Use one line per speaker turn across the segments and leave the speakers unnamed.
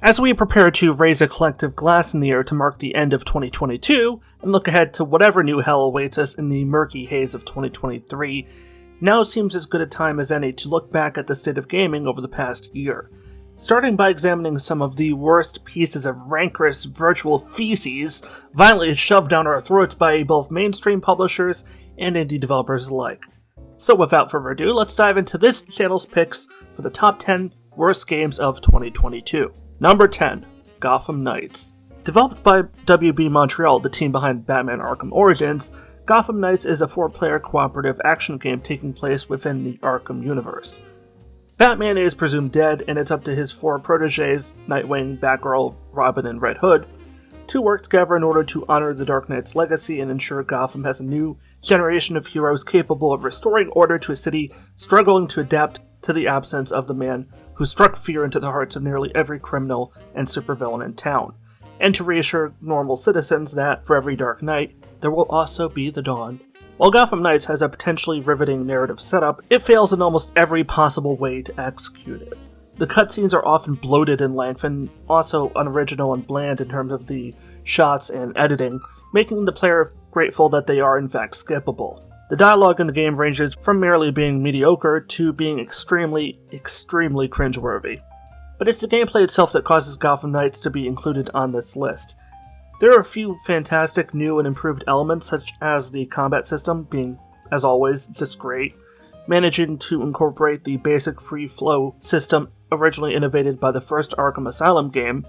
As we prepare to raise a collective glass in the air to mark the end of 2022 and look ahead to whatever new hell awaits us in the murky haze of 2023, now seems as good a time as any to look back at the state of gaming over the past year, starting by examining some of the worst pieces of rancorous virtual feces violently shoved down our throats by both mainstream publishers and indie developers alike. So without further ado, let's dive into this channel's picks for the top 10 worst games of 2022. Number 10, Gotham Knights. Developed by WB Montreal, the team behind Batman Arkham Origins, Gotham Knights is a 4-player cooperative action game taking place within the Arkham universe. Batman is presumed dead, and it's up to his 4 proteges, Nightwing, Batgirl, Robin, and Red Hood, to work together in order to honor the Dark Knight's legacy and ensure Gotham has a new generation of heroes capable of restoring order to a city struggling to adapt to the absence of the man who struck fear into the hearts of nearly every criminal and supervillain in town, and to reassure normal citizens that, for every dark night, there will also be the dawn. While Gotham Knights has a potentially riveting narrative setup, it fails in almost every possible way to execute it. The cutscenes are often bloated in length and also unoriginal and bland in terms of the shots and editing, making the player grateful that they are in fact skippable. The dialogue in the game ranges from merely being mediocre to being extremely cringeworthy. But it's the gameplay itself that causes Gotham Knights to be included on this list. There are a few fantastic new and improved elements, such as the combat system being, as always, just great, managing to incorporate the basic free flow system originally innovated by the first Arkham Asylum game.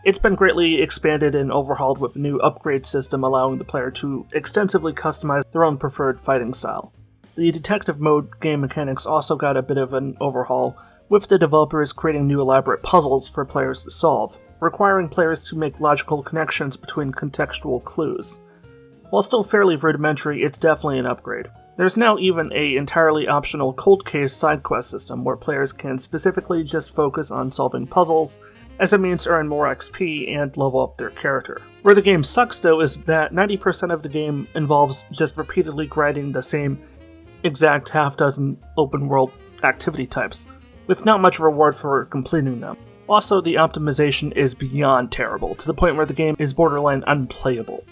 It's been greatly expanded and overhauled with a new upgrade system allowing the player to extensively customize their own preferred fighting style. The detective mode game mechanics also got a bit of an overhaul, with the developers creating new elaborate puzzles for players to solve, requiring players to make logical connections between contextual clues. While still fairly rudimentary, it's definitely an upgrade. There's now even an entirely optional cold case side quest system where players can specifically just focus on solving puzzles as a means to earn more XP and level up their character. Where the game sucks though is that 90% of the game involves just repeatedly grinding the same exact half-dozen open world activity types, with not much reward for completing them. Also, the optimization is beyond terrible, to the point where the game is borderline unplayable,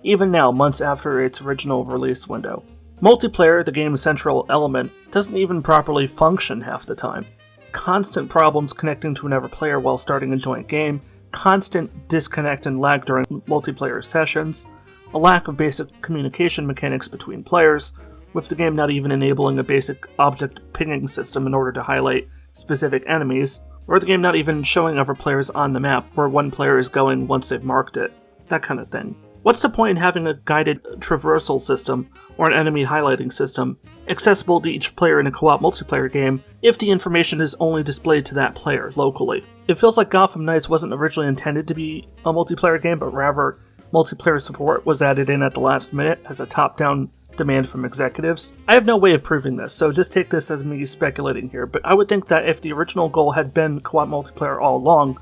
even now months after its original release window. Multiplayer, the game's central element, doesn't even properly function half the time. Constant problems connecting to another player while starting a joint game, constant disconnect and lag during multiplayer sessions, a lack of basic communication mechanics between players, with the game not even enabling a basic object pinging system in order to highlight specific enemies, or the game not even showing other players on the map where one player is going once they've marked it, that kind of thing. What's the point in having a guided traversal system or an enemy highlighting system accessible to each player in a co-op multiplayer game if the information is only displayed to that player locally? It feels like Gotham Knights wasn't originally intended to be a multiplayer game, but rather multiplayer support was added in at the last minute as a top-down demand from executives. I have no way of proving this, so just take this as me speculating here, but I would think that if the original goal had been co-op multiplayer all along,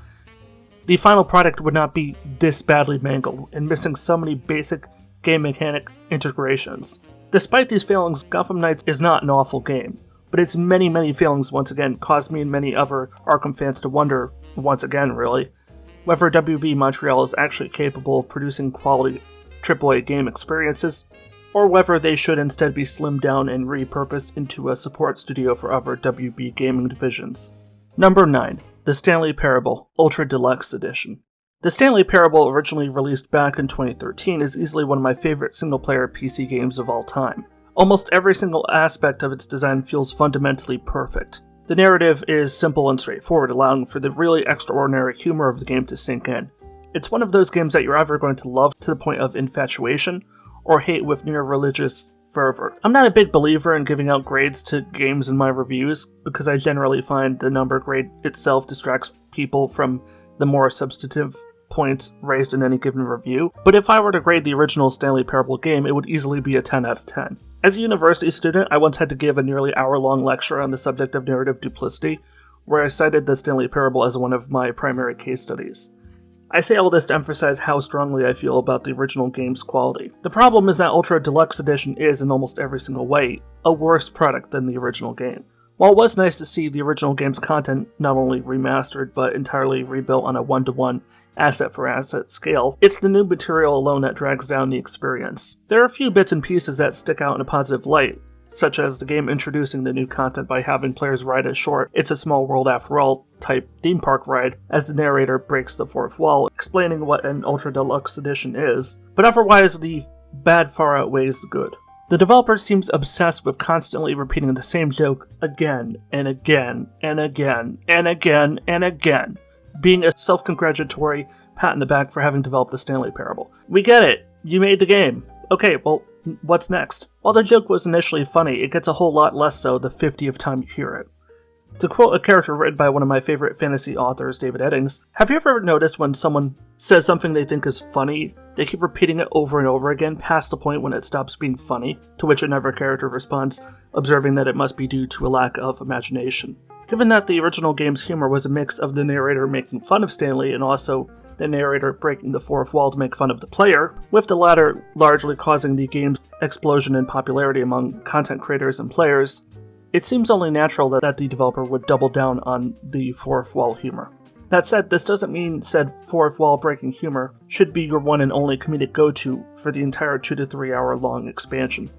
the final product would not be this badly mangled and missing so many basic game mechanic integrations. Despite these failings, Gotham Knights is not an awful game, but its many failings once again caused me and many other Arkham fans to wonder, once again really, whether WB Montreal is actually capable of producing quality AAA game experiences, or whether they should instead be slimmed down and repurposed into a support studio for other WB gaming divisions. Number 9. The Stanley Parable Ultra Deluxe Edition. The Stanley Parable, originally released back in 2013, is easily one of my favorite single-player PC games of all time. Almost every single aspect of its design feels fundamentally perfect. The narrative is simple and straightforward, allowing for the really extraordinary humor of the game to sink in. It's one of those games that you're either going to love to the point of infatuation, or hate with near religious fervor. I'm not a big believer in giving out grades to games in my reviews, because I generally find the number grade itself distracts people from the more substantive points raised in any given review, but if I were to grade the original Stanley Parable game, it would easily be a 10 out of 10. As a university student, I once had to give a nearly hour-long lecture on the subject of narrative duplicity, where I cited the Stanley Parable as one of my primary case studies. I say all this to emphasize how strongly I feel about the original game's quality. The problem is that Ultra Deluxe Edition is, in almost every single way, a worse product than the original game. While it was nice to see the original game's content not only remastered, but entirely rebuilt on a one-to-one, asset-for-asset scale, it's the new material alone that drags down the experience. There are a few bits and pieces that stick out in a positive light, such as the game introducing the new content by having players ride a short "It's a Small World After All" type theme park ride as the narrator breaks the fourth wall, explaining what an Ultra Deluxe Edition is, but otherwise the bad far outweighs the good. The developer seems obsessed with constantly repeating the same joke again and again and again and again and again, being a self-congratulatory pat in the back for having developed the Stanley Parable. We get it! You made the game! Okay, well, what's next? While the joke was initially funny, it gets a whole lot less so the 50th time you hear it. To quote a character written by one of my favorite fantasy authors, David Eddings, have you ever noticed when someone says something they think is funny, they keep repeating it over and over again past the point when it stops being funny, to which another character responds, observing that it must be due to a lack of imagination. Given that the original game's humor was a mix of the narrator making fun of Stanley and also the narrator breaking the fourth wall to make fun of the player, with the latter largely causing the game's explosion in popularity among content creators and players, it seems only natural that the developer would double down on the fourth wall humor. That said, this doesn't mean said fourth wall breaking humor should be your one and only comedic go-to for the entire 2 to 3 hour long expansion.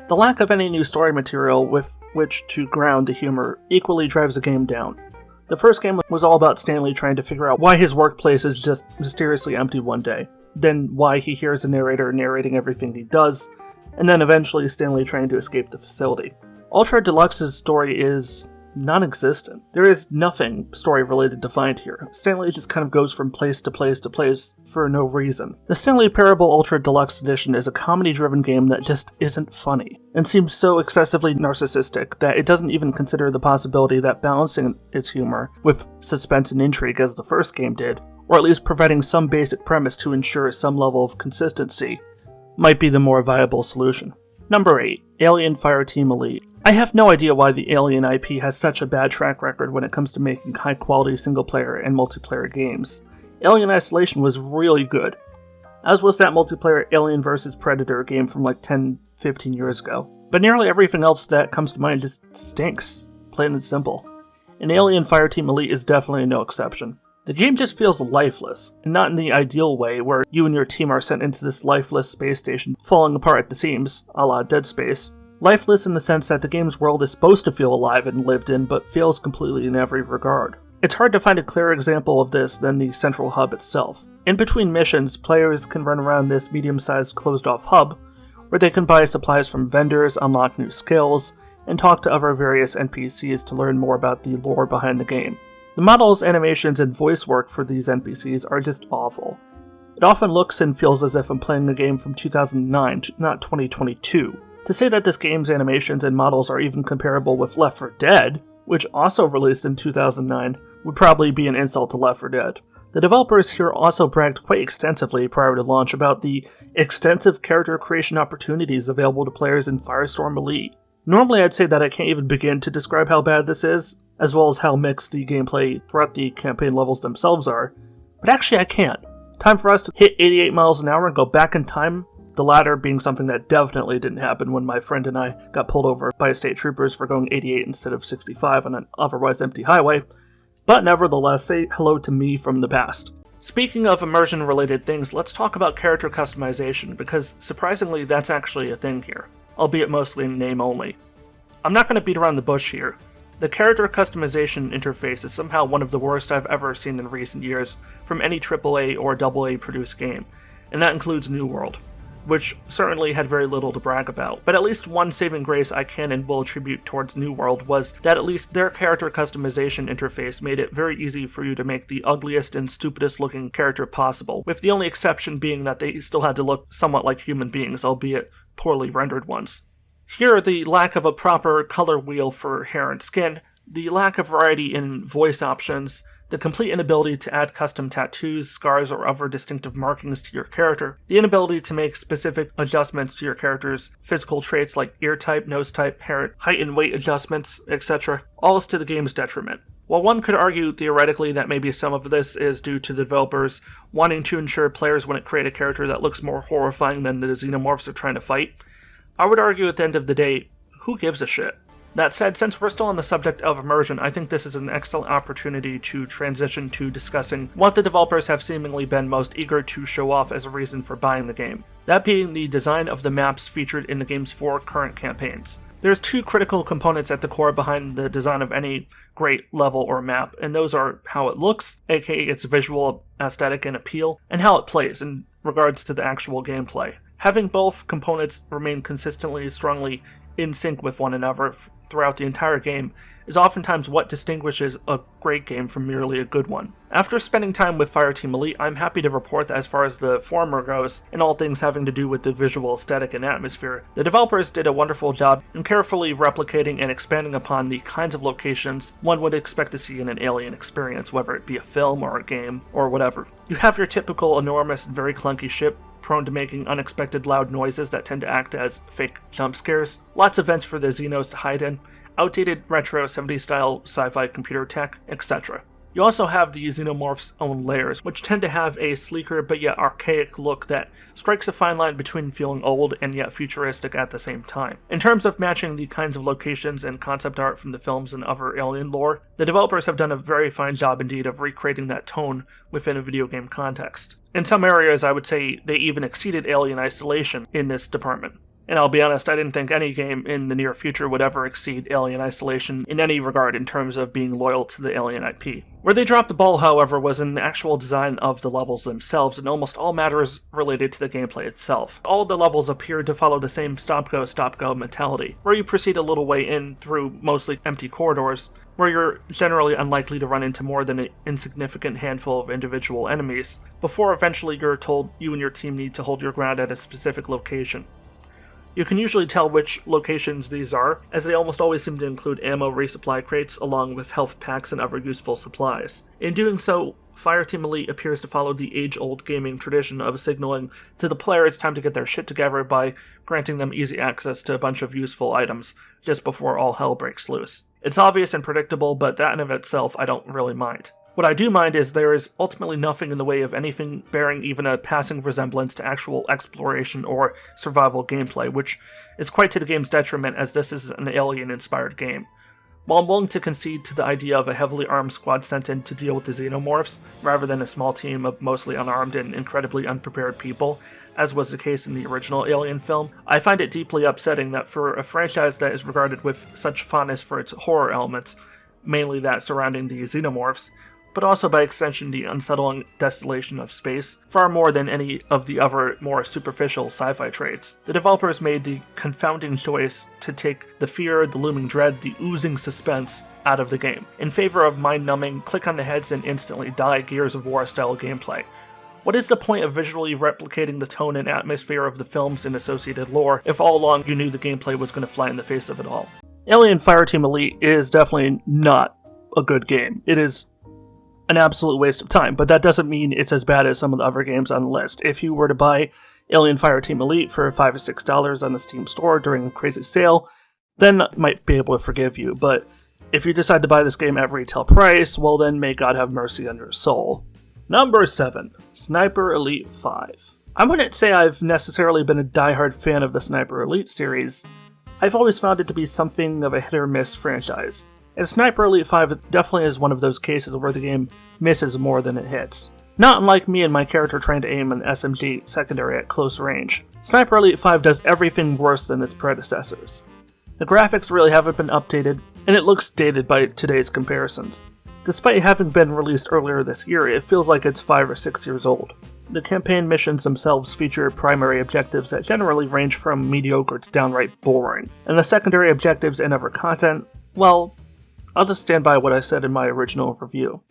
The lack of any new story material with which to ground the humor equally drives the game down. The first game was all about Stanley trying to figure out why his workplace is just mysteriously empty one day, then why he hears the narrator narrating everything he does, and then eventually Stanley trying to escape the facility. Ultra Deluxe's story is non-existent. There is nothing story-related to find here. Stanley just kind of goes from place to place to place for no reason. The Stanley Parable Ultra Deluxe Edition is a comedy-driven game that just isn't funny, and seems so excessively narcissistic that it doesn't even consider the possibility that balancing its humor with suspense and intrigue as the first game did, or at least providing some basic premise to ensure some level of consistency, might be the more viable solution. Number 8. Alien Fireteam Elite. I have no idea why the Alien IP has such a bad track record when it comes to making high-quality single-player and multiplayer games. Alien Isolation was really good, as was that multiplayer Alien vs. Predator game from like 10-15 years ago. But nearly everything else that comes to mind just stinks, plain and simple. And Alien Fireteam Elite is definitely no exception. The game just feels lifeless, and not in the ideal way where you and your team are sent into this lifeless space station falling apart at the seams, a la Dead Space. Lifeless in the sense that the game's world is supposed to feel alive and lived in, but fails completely in every regard. It's hard to find a clearer example of this than the central hub itself. In between missions, players can run around this medium-sized closed-off hub, where they can buy supplies from vendors, unlock new skills, and talk to other various NPCs to learn more about the lore behind the game. The models, animations, and voice work for these NPCs are just awful. It often looks and feels as if I'm playing a game from 2009, not 2022. To say that this game's animations and models are even comparable with Left 4 Dead, which also released in 2009, would probably be an insult to Left 4 Dead. The developers here also bragged quite extensively prior to launch about the extensive character creation opportunities available to players in Firestorm Elite. Normally I'd say that I can't even begin to describe how bad this is, as well as how mixed the gameplay throughout the campaign levels themselves are, but actually I can't. Time for us to hit 88 miles an hour and go back in time, the latter being something that definitely didn't happen when my friend and I got pulled over by state troopers for going 88 instead of 65 on an otherwise empty highway, but nevertheless, say hello to me from the past. Speaking of immersion-related things, let's talk about character customization, because surprisingly that's actually a thing here, albeit mostly in name only. I'm not going to beat around the bush here. The character customization interface is somehow one of the worst I've ever seen in recent years from any AAA or AA produced game, and that includes New World, which certainly had very little to brag about. But at least one saving grace I can and will attribute towards New World was that at least their character customization interface made it very easy for you to make the ugliest and stupidest looking character possible, with the only exception being that they still had to look somewhat like human beings, albeit poorly rendered ones. Here, the lack of a proper color wheel for hair and skin, the lack of variety in voice options, the complete inability to add custom tattoos, scars, or other distinctive markings to your character, the inability to make specific adjustments to your character's physical traits like ear type, nose type, hair, height and weight adjustments, etc., all is to the game's detriment. While one could argue theoretically that maybe some of this is due to the developers wanting to ensure players wouldn't create a character that looks more horrifying than the xenomorphs they're trying to fight, I would argue at the end of the day, who gives a shit? That said, since we're still on the subject of immersion, I think this is an excellent opportunity to transition to discussing what the developers have seemingly been most eager to show off as a reason for buying the game. That being the design of the maps featured in the game's 4 current campaigns. There's 2 critical components at the core behind the design of any great level or map, and those are how it looks, aka its visual aesthetic and appeal, and how it plays in regards to the actual gameplay. Having both components remain consistently strongly in sync with one another throughout the entire game is oftentimes what distinguishes a great game from merely a good one. After spending time with Fireteam Elite, I'm happy to report that as far as the former goes, and all things having to do with the visual aesthetic and atmosphere, the developers did a wonderful job in carefully replicating and expanding upon the kinds of locations one would expect to see in an Alien experience, whether it be a film or a game or whatever. You have your typical enormous and very clunky ship, prone to making unexpected loud noises that tend to act as fake jump scares, lots of vents for the Xenos to hide in, outdated retro 70s style sci-fi computer tech, etc. You also have the Xenomorph's own layers, which tend to have a sleeker but yet archaic look that strikes a fine line between feeling old and yet futuristic at the same time. In terms of matching the kinds of locations and concept art from the films and other Alien lore, the developers have done a very fine job indeed of recreating that tone within a video game context. In some areas, I would say they even exceeded Alien Isolation in this department. And I'll be honest, I didn't think any game in the near future would ever exceed Alien Isolation in any regard in terms of being loyal to the Alien IP. Where they dropped the ball, however, was in the actual design of the levels themselves and almost all matters related to the gameplay itself. All of the levels appeared to follow the same stop-go mentality, where you proceed a little way in through mostly empty corridors, where you're generally unlikely to run into more than an insignificant handful of individual enemies, before eventually you're told you and your team need to hold your ground at a specific location. You can usually tell which locations these are, as they almost always seem to include ammo resupply crates along with health packs and other useful supplies. In doing so, Fireteam Elite appears to follow the age-old gaming tradition of signaling to the player it's time to get their shit together by granting them easy access to a bunch of useful items just before all hell breaks loose. It's obvious and predictable, but that in of itself I don't really mind. What I do mind is there is ultimately nothing in the way of anything bearing even a passing resemblance to actual exploration or survival gameplay, which is quite to the game's detriment as this is an Alien-inspired game. While I'm willing to concede to the idea of a heavily armed squad sent in to deal with the Xenomorphs, rather than a small team of mostly unarmed and incredibly unprepared people, as was the case in the original Alien film, I find it deeply upsetting that for a franchise that is regarded with such fondness for its horror elements, mainly that surrounding the Xenomorphs, but also by extension the unsettling desolation of space, far more than any of the other more superficial sci-fi traits. The developers made the confounding choice to take the fear, the looming dread, the oozing suspense out of the game, in favor of mind-numbing, click on the heads and instantly die Gears of War style gameplay. What is the point of visually replicating the tone and atmosphere of the films and associated lore if all along you knew the gameplay was going to fly in the face of it all? Alien Fireteam Elite is definitely not a good game. It is an absolute waste of time, but that doesn't mean it's as bad as some of the other games on the list. If you were to buy Alien Fireteam Elite for $5 or $6 on the Steam store during a crazy sale, then I might be able to forgive you, but if you decide to buy this game at retail price, well then may God have mercy on your soul. Number 7. Sniper Elite 5. I wouldn't say I've necessarily been a diehard fan of the Sniper Elite series. I've always found it to be something of a hit or miss franchise. And Sniper Elite 5 definitely is one of those cases where the game misses more than it hits. Not unlike me and my character trying to aim an SMG secondary at close range, Sniper Elite 5 does everything worse than its predecessors. The graphics really haven't been updated, and it looks dated by today's comparisons. Despite having been released earlier this year, it feels like it's 5 or 6 years old. The campaign missions themselves feature primary objectives that generally range from mediocre to downright boring, and the secondary objectives and other content, well, I'll just stand by what I said in my original review.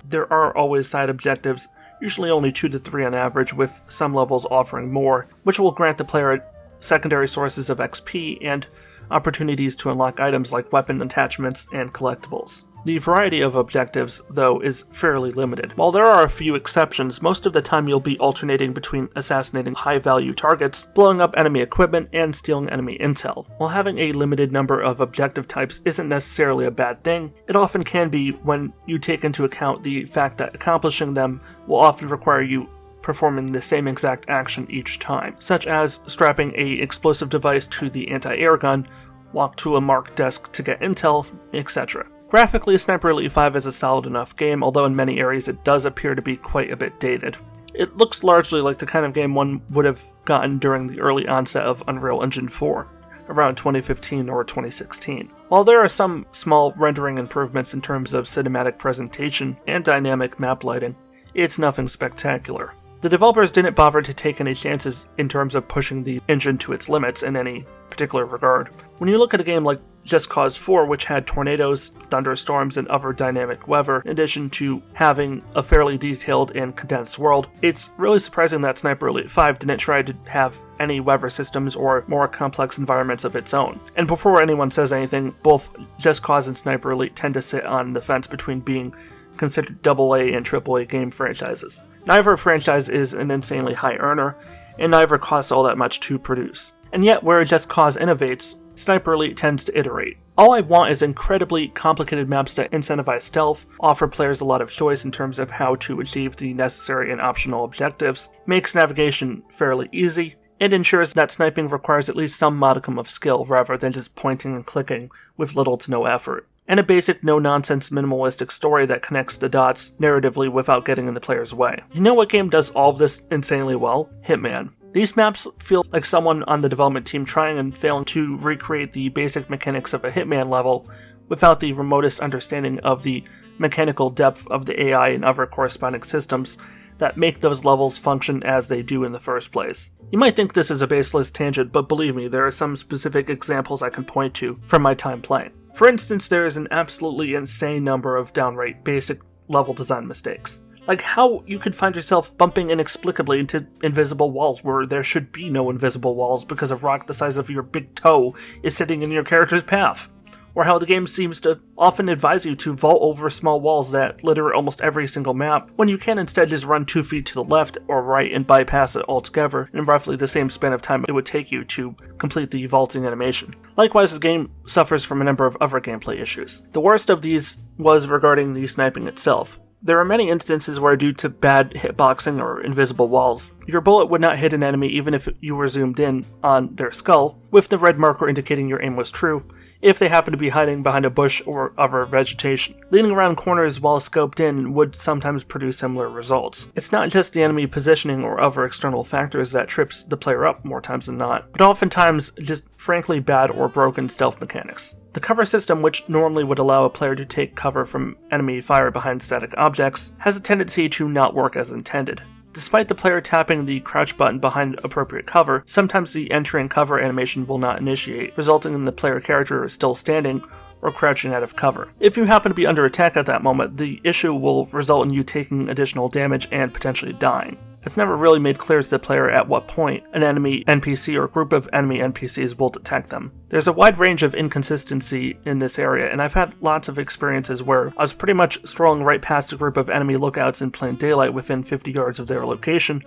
There are always side objectives, usually only 2 to 3 on average, with some levels offering more, which will grant the player secondary sources of XP and opportunities to unlock items like weapon attachments and collectibles. The variety of objectives, though, is fairly limited. While there are a few exceptions, most of the time you'll be alternating between assassinating high-value targets, blowing up enemy equipment, and stealing enemy intel. While having a limited number of objective types isn't necessarily a bad thing, it often can be when you take into account the fact that accomplishing them will often require you performing the same exact action each time, such as strapping an explosive device to the anti-air gun, walk to a marked desk to get intel, etc. Graphically, Sniper Elite 5 is a solid enough game, although in many areas it does appear to be quite a bit dated. It looks largely like the kind of game one would have gotten during the early onset of Unreal Engine 4, around 2015 or 2016. While there are some small rendering improvements in terms of cinematic presentation and dynamic map lighting, it's nothing spectacular. The developers didn't bother to take any chances in terms of pushing the engine to its limits in any particular regard. When you look at a game like Just Cause 4, which had tornadoes, thunderstorms, and other dynamic weather, in addition to having a fairly detailed and condensed world, it's really surprising that Sniper Elite 5 didn't try to have any weather systems or more complex environments of its own. And before anyone says anything, both Just Cause and Sniper Elite tend to sit on the fence between being considered AA and AAA game franchises. Neither franchise is an insanely high earner, and neither costs all that much to produce. And yet, where Just Cause innovates, Sniper Elite tends to iterate. All I want is incredibly complicated maps that incentivize stealth, offer players a lot of choice in terms of how to achieve the necessary and optional objectives, makes navigation fairly easy, and ensures that sniping requires at least some modicum of skill rather than just pointing and clicking with little to no effort. And a basic no-nonsense minimalistic story that connects the dots narratively without getting in the player's way. You know what game does all of this insanely well? Hitman. These maps feel like someone on the development team trying and failing to recreate the basic mechanics of a Hitman level without the remotest understanding of the mechanical depth of the AI and other corresponding systems that make those levels function as they do in the first place. You might think this is a baseless tangent, but believe me, there are some specific examples I can point to from my time playing. For instance, there is an absolutely insane number of downright basic level design mistakes. Like how you could find yourself bumping inexplicably into invisible walls where there should be no invisible walls because a rock the size of your big toe is sitting in your character's path. Or how the game seems to often advise you to vault over small walls that litter almost every single map, when you can instead just run 2 feet to the left or right and bypass it altogether in roughly the same span of time it would take you to complete the vaulting animation. Likewise, the game suffers from a number of other gameplay issues. The worst of these was regarding the sniping itself. There are many instances where, due to bad hitboxing or invisible walls, your bullet would not hit an enemy even if you were zoomed in on their skull, with the red marker indicating your aim was true, if they happen to be hiding behind a bush or other vegetation. Leaning around corners while scoped in would sometimes produce similar results. It's not just the enemy positioning or other external factors that trips the player up more times than not, but oftentimes just frankly bad or broken stealth mechanics. The cover system, which normally would allow a player to take cover from enemy fire behind static objects, has a tendency to not work as intended. Despite the player tapping the crouch button behind appropriate cover, sometimes the entering cover animation will not initiate, resulting in the player character still standing or crouching out of cover. If you happen to be under attack at that moment, the issue will result in you taking additional damage and potentially dying. It's never really made clear to the player at what point an enemy NPC or group of enemy NPCs will detect them. There's a wide range of inconsistency in this area, and I've had lots of experiences where I was pretty much strolling right past a group of enemy lookouts in plain daylight within 50 yards of their location,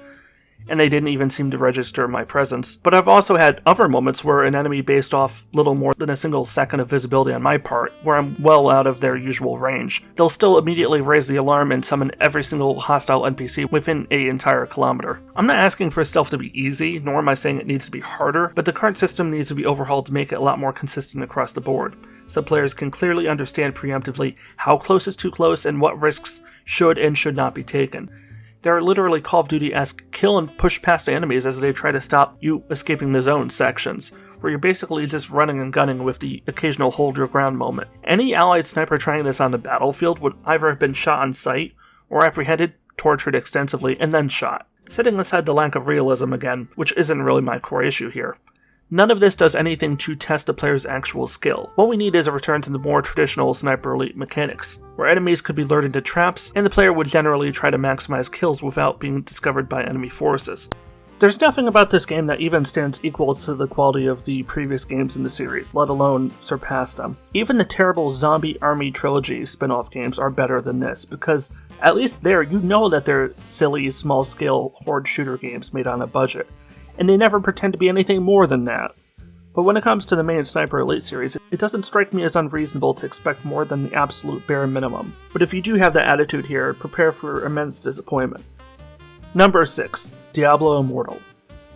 and they didn't even seem to register my presence. But I've also had other moments where an enemy based off little more than a single second of visibility on my part, where I'm well out of their usual range. They'll still immediately raise the alarm and summon every single hostile NPC within an entire kilometer. I'm not asking for stealth to be easy, nor am I saying it needs to be harder, but the current system needs to be overhauled to make it a lot more consistent across the board, so players can clearly understand preemptively how close is too close and what risks should and should not be taken. There are literally Call of Duty-esque kill and push past enemies as they try to stop you escaping the zone sections, where you're basically just running and gunning with the occasional hold your ground moment. Any allied sniper trying this on the battlefield would either have been shot on sight, or apprehended, tortured extensively, and then shot. Setting aside the lack of realism again, which isn't really my core issue here, none of this does anything to test the player's actual skill. What we need is a return to the more traditional Sniper Elite mechanics, where enemies could be lured into traps, and the player would generally try to maximize kills without being discovered by enemy forces. There's nothing about this game that even stands equal to the quality of the previous games in the series, let alone surpass them. Even the terrible Zombie Army Trilogy spin-off games are better than this, because at least there you know that they're silly, small-scale horde shooter games made on a budget, and they never pretend to be anything more than that. But when it comes to the main Sniper Elite series, it doesn't strike me as unreasonable to expect more than the absolute bare minimum. But if you do have that attitude here, prepare for immense disappointment. Number 6. Diablo Immortal.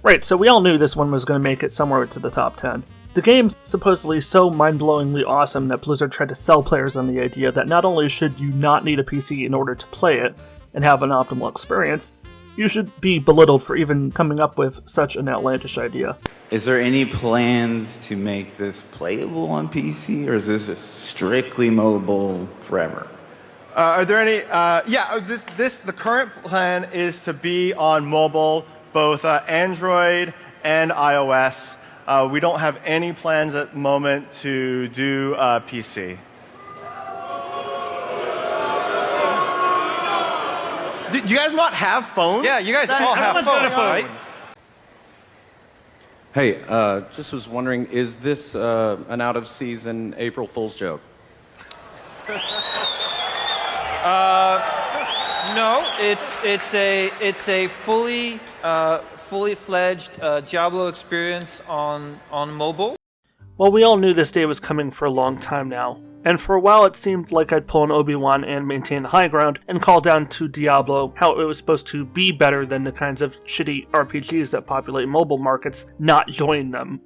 Right, so we all knew this one was going to make it somewhere to the top 10. The game's supposedly so mind-blowingly awesome that Blizzard tried to sell players on the idea that not only should you not need a PC in order to play it and have an optimal experience, you should be belittled for even coming up with such an outlandish idea.
Is there any plans to make this playable on PC, or is this strictly mobile forever?
Are there any? The current plan is to be on mobile, both Android and iOS. We don't have any plans at the moment to do PC. Do you guys not have phones?
Yeah, you guys all have phones, right?
Hey, just was wondering, is this an out-of-season April Fool's joke?
No, it's a fully fledged Diablo experience on mobile.
Well, we all knew this day was coming for a long time now, and for a while it seemed like I'd pull an Obi-Wan and maintain the high ground and call down to Diablo how it was supposed to be better than the kinds of shitty RPGs that populate mobile markets, not join them.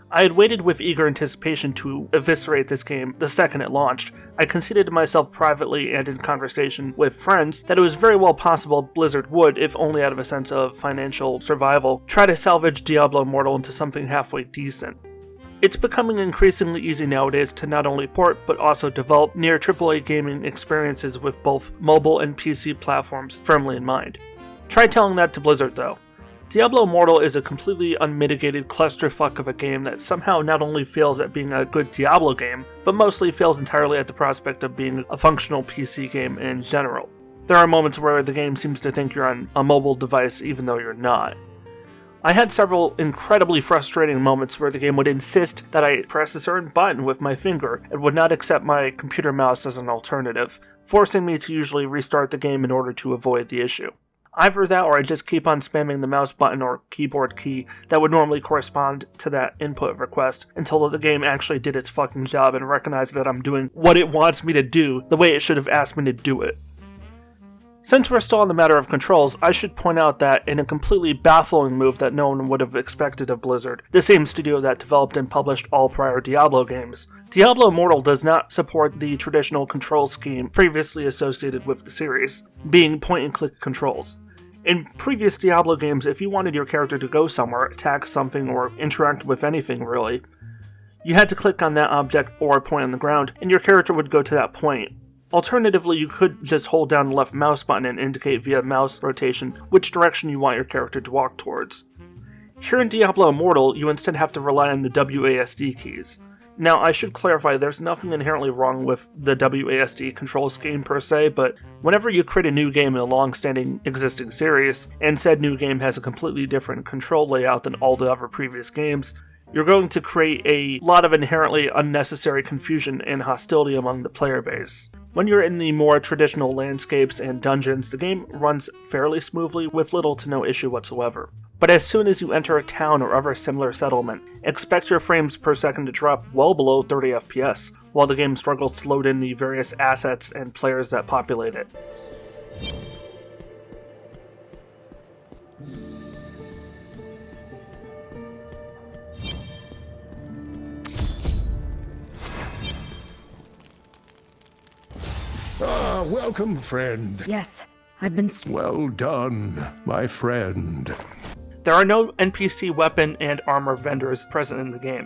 I had waited with eager anticipation to eviscerate this game the second it launched. I conceded to myself privately and in conversation with friends that it was very well possible Blizzard would, if only out of a sense of financial survival, try to salvage Diablo Immortal into something halfway decent. It's becoming increasingly easy nowadays to not only port, but also develop near AAA gaming experiences with both mobile and PC platforms firmly in mind. Try telling that to Blizzard though. Diablo Immortal is a completely unmitigated clusterfuck of a game that somehow not only fails at being a good Diablo game, but mostly fails entirely at the prospect of being a functional PC game in general. There are moments where the game seems to think you're on a mobile device even though you're not. I had several incredibly frustrating moments where the game would insist that I press a certain button with my finger and would not accept my computer mouse as an alternative, forcing me to usually restart the game in order to avoid the issue. Either that or I just keep on spamming the mouse button or keyboard key that would normally correspond to that input request until the game actually did its fucking job and recognized that I'm doing what it wants me to do the way it should have asked me to do it. Since we're still on the matter of controls, I should point out that in a completely baffling move that no one would have expected of Blizzard, the same studio that developed and published all prior Diablo games, Diablo Immortal does not support the traditional control scheme previously associated with the series, being point-and-click controls. In previous Diablo games, if you wanted your character to go somewhere, attack something, or interact with anything really, you had to click on that object or point on the ground, and your character would go to that point. Alternatively, you could just hold down the left mouse button and indicate via mouse rotation which direction you want your character to walk towards. Here in Diablo Immortal, you instead have to rely on the WASD keys. Now, I should clarify, there's nothing inherently wrong with the WASD control scheme per se, but whenever you create a new game in a long-standing existing series, and said new game has a completely different control layout than all the other previous games, you're going to create a lot of inherently unnecessary confusion and hostility among the player base. When you're in the more traditional landscapes and dungeons, the game runs fairly smoothly with little to no issue whatsoever. But as soon as you enter a town or other similar settlement, expect your frames per second to drop well below 30 FPS, while the game struggles to load in the various assets and players that populate it.
Ah, welcome, friend.
Yes, I've been...
Well done, my friend.
There are no NPC weapon and armor vendors present in the game,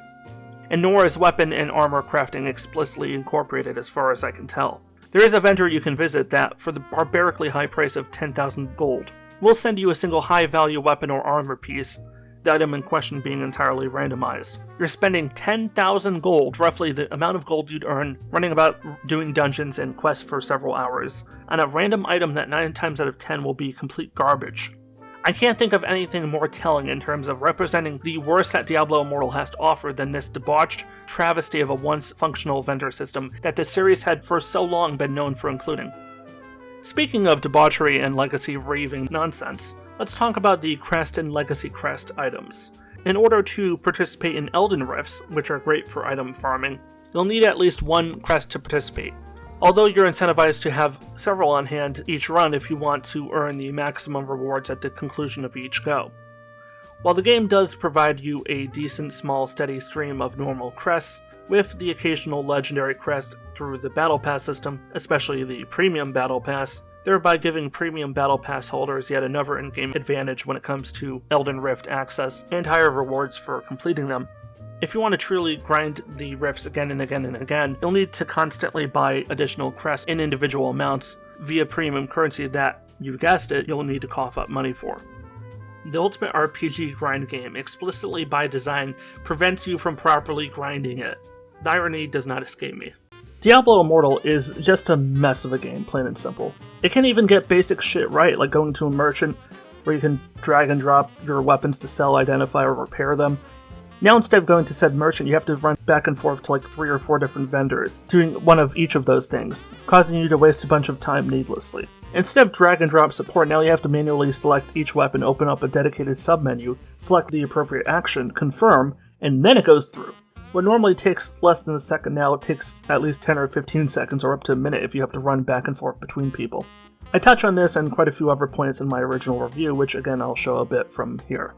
and nor is weapon and armor crafting explicitly incorporated as far as I can tell. There is a vendor you can visit that, for the barbarically high price of 10,000 gold, will send you a single high-value weapon or armor piece, the item in question being entirely randomized. You're spending 10,000 gold, roughly the amount of gold you'd earn running about doing dungeons and quests for several hours, on a random item that 9 times out of 10 will be complete garbage. I can't think of anything more telling in terms of representing the worst that Diablo Immortal has to offer than this debauched travesty of a once functional vendor system that the series had for so long been known for including. Speaking of debauchery and legacy raving nonsense, let's talk about the crest and legacy crest items. In order to participate in Elden Rifts, which are great for item farming, you'll need at least one crest to participate, although you're incentivized to have several on hand each run if you want to earn the maximum rewards at the conclusion of each go. While the game does provide you a decent, small, steady stream of normal crests, with the occasional legendary crest through the Battle Pass system, especially the Premium Battle Pass, thereby giving Premium Battle Pass holders yet another in-game advantage when it comes to Elden Rift access and higher rewards for completing them. If you want to truly grind the rifts again and again and again, you'll need to constantly buy additional crests in individual amounts via premium currency that, you guessed it, you'll need to cough up money for. The ultimate RPG grind game, explicitly by design, prevents you from properly grinding it. The irony does not escape me. Diablo Immortal is just a mess of a game, plain and simple. It can't even get basic shit right, like going to a merchant where you can drag and drop your weapons to sell, identify, or repair them. Now instead of going to said merchant, you have to run back and forth to like 3 or 4 different vendors, doing one of each of those things, causing you to waste a bunch of time needlessly. Instead of drag and drop support, now you have to manually select each weapon, open up a dedicated submenu, select the appropriate action, confirm, and then it goes through. What normally takes less than a second now takes at least 10 or 15 seconds or up to a minute if you have to run back and forth between people. I touch on this and quite a few other points in my original review, which again I'll show a bit from here.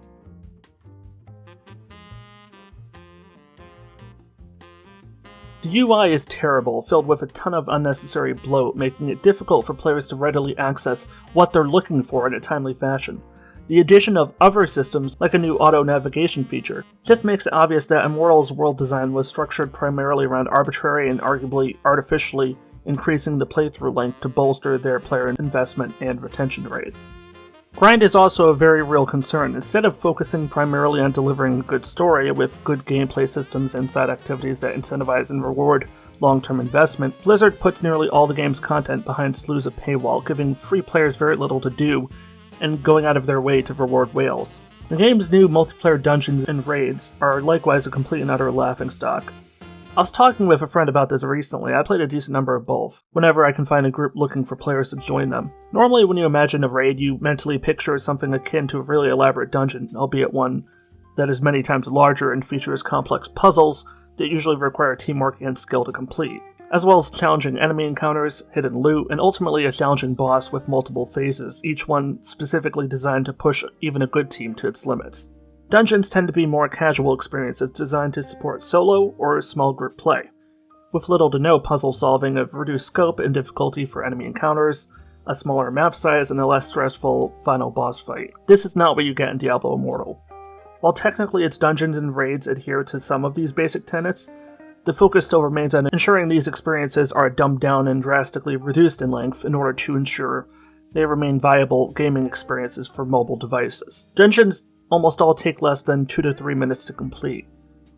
The UI is terrible, filled with a ton of unnecessary bloat, making it difficult for players to readily access what they're looking for in a timely fashion. The addition of other systems, like a new auto-navigation feature, just makes it obvious that Immortal's world design was structured primarily around arbitrary and arguably artificially increasing the playthrough length to bolster their player investment and retention rates. Grind is also a very real concern. Instead of focusing primarily on delivering a good story with good gameplay systems and side activities that incentivize and reward long-term investment, Blizzard puts nearly all the game's content behind slews of paywall, giving free players very little to do and going out of their way to reward whales. The game's new multiplayer dungeons and raids are likewise a complete and utter laughingstock. I was talking with a friend about this recently. I played a decent number of both, whenever I can find a group looking for players to join them. Normally when you imagine a raid, you mentally picture something akin to a really elaborate dungeon, albeit one that is many times larger and features complex puzzles that usually require teamwork and skill to complete, as well as challenging enemy encounters, hidden loot, and ultimately a challenging boss with multiple phases, each one specifically designed to push even a good team to its limits. Dungeons tend to be more casual experiences designed to support solo or small group play, with little to no puzzle solving of reduced scope and difficulty for enemy encounters, a smaller map size, and a less stressful final boss fight. This is not what you get in Diablo Immortal. While technically its dungeons and raids adhere to some of these basic tenets, the focus still remains on ensuring these experiences are dumbed down and drastically reduced in length in order to ensure they remain viable gaming experiences for mobile devices. Dungeons almost all take less than 2 to 3 minutes to complete.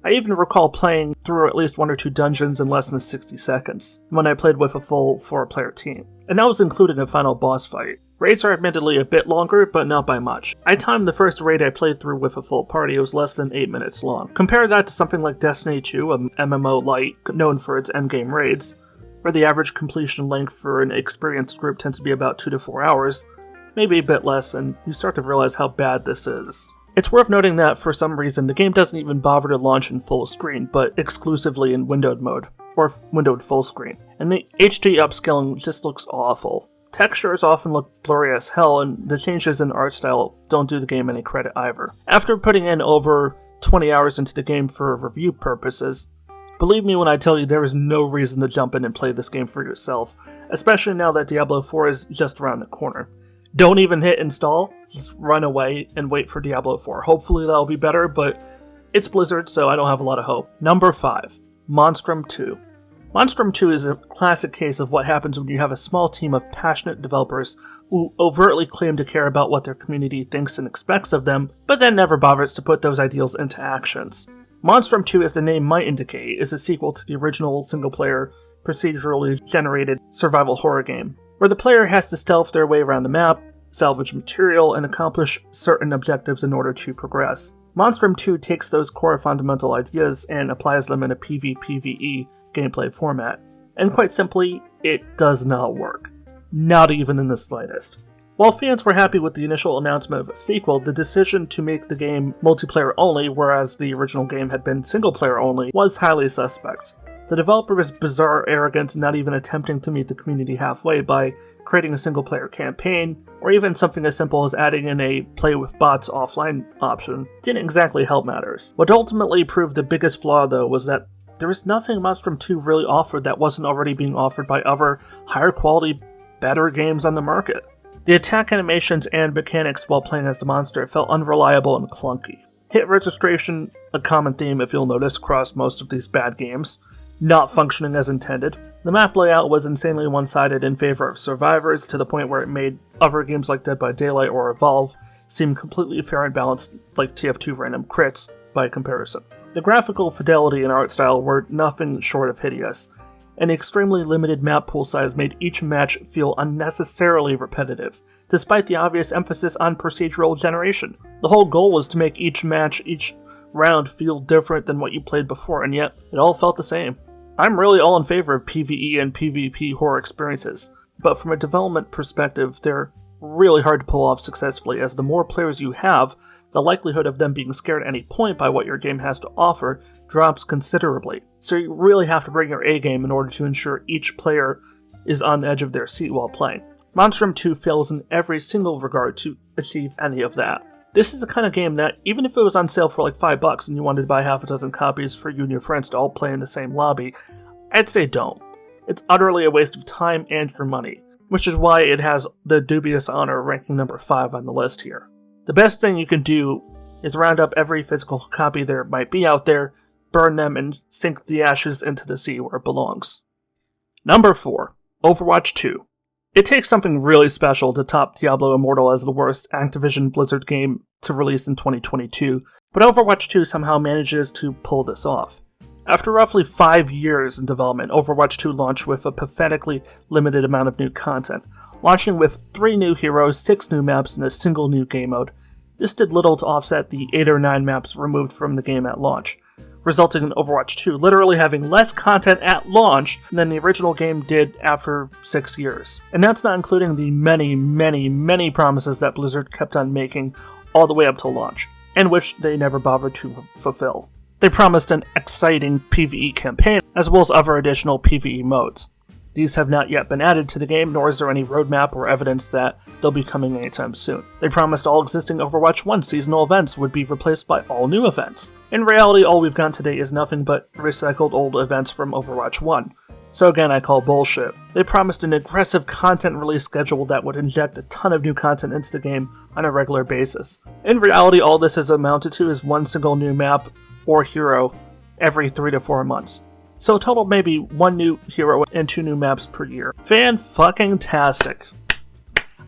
I even recall playing through at least 1 or 2 dungeons in less than 60 seconds, when I played with a full 4-player team. And that was including a final boss fight. Raids are admittedly a bit longer, but not by much. I timed the first raid I played through with a full party. It was less than 8 minutes long. Compare that to something like Destiny 2, an MMO light, known for its endgame raids, where the average completion length for an experienced group tends to be about 2 to 4 hours, maybe a bit less, and you start to realize how bad this is. It's worth noting that, for some reason, the game doesn't even bother to launch in full screen, but exclusively in windowed mode, or windowed full screen. And the HD upscaling just looks awful. Textures often look blurry as hell, and the changes in art style don't do the game any credit either. After putting in over 20 hours into the game for review purposes, believe me when I tell you there is no reason to jump in and play this game for yourself, especially now that Diablo 4 is just around the corner. Don't even hit install, just run away and wait for Diablo 4. Hopefully that'll be better, but it's Blizzard, so I don't have a lot of hope. Number 5, Monstrum 2. Monstrum 2 is a classic case of what happens when you have a small team of passionate developers who overtly claim to care about what their community thinks and expects of them, but then never bothers to put those ideals into actions. Monstrum 2, as the name might indicate, is a sequel to the original single-player, procedurally generated survival horror game, where the player has to stealth their way around the map, salvage material, and accomplish certain objectives in order to progress. Monstrum 2 takes those core fundamental ideas and applies them in a PvPvE gameplay format, and quite simply, it does not work. Not even in the slightest. While fans were happy with the initial announcement of a sequel, the decision to make the game multiplayer only, whereas the original game had been single player only, was highly suspect. The developer was bizarre arrogant, not even attempting to meet the community halfway by creating a single-player campaign, or even something as simple as adding in a play with bots offline option, didn't exactly help matters. What ultimately proved the biggest flaw, though, was that there was nothing Monstrum 2 really offered that wasn't already being offered by other, higher quality, better games on the market. The attack animations and mechanics while playing as the monster felt unreliable and clunky. Hit registration, a common theme if you'll notice across most of these bad games, not functioning as intended. The map layout was insanely one-sided in favor of survivors, to the point where it made other games like Dead by Daylight or Evolve seem completely fair and balanced, like TF2 random crits, by comparison. The graphical fidelity and art style were nothing short of hideous, and the extremely limited map pool size made each match feel unnecessarily repetitive, despite the obvious emphasis on procedural generation. The whole goal was to make each match, each round, feel different than what you played before, and yet it all felt the same. I'm really all in favor of PvE and PvP horror experiences, but from a development perspective, they're really hard to pull off successfully, as the more players you have, the likelihood of them being scared at any point by what your game has to offer drops considerably. So you really have to bring your A game in order to ensure each player is on the edge of their seat while playing. Monstrum 2 fails in every single regard to achieve any of that. This is the kind of game that, even if it was on sale for like $5 and you wanted to buy half a dozen copies for you and your friends to all play in the same lobby, I'd say don't. It's utterly a waste of time and your money, which is why it has the dubious honor of ranking number 5 on the list here. The best thing you can do is round up every physical copy there might be out there, burn them, and sink the ashes into the sea where it belongs. Number 4. Overwatch 2. It takes something really special to top Diablo Immortal as the worst Activision Blizzard game to release in 2022, but Overwatch 2 somehow manages to pull this off. After roughly 5 years in development, Overwatch 2 launched with a pathetically limited amount of new content, launching with 3 new heroes, 6 new maps, and a single new game mode. This did little to offset the 8 or 9 maps removed from the game at launch, resulting in Overwatch 2 literally having less content at launch than the original game did after 6 years. And that's not including the many promises that Blizzard kept on making all the way up till launch, and which they never bothered to fulfill. They promised an exciting PvE campaign, as well as other additional PvE modes. These have not yet been added to the game, nor is there any roadmap or evidence that they'll be coming anytime soon. They promised all existing Overwatch 1 seasonal events would be replaced by all new events. In reality, all we've gotten today is nothing but recycled old events from Overwatch 1. So again, I call bullshit. They promised an aggressive content release schedule that would inject a ton of new content into the game on a regular basis. In reality, all this has amounted to is one single new map or hero every 3 to 4 months. So a total of maybe 1 new hero and 2 new maps per year. Fan-fucking-tastic.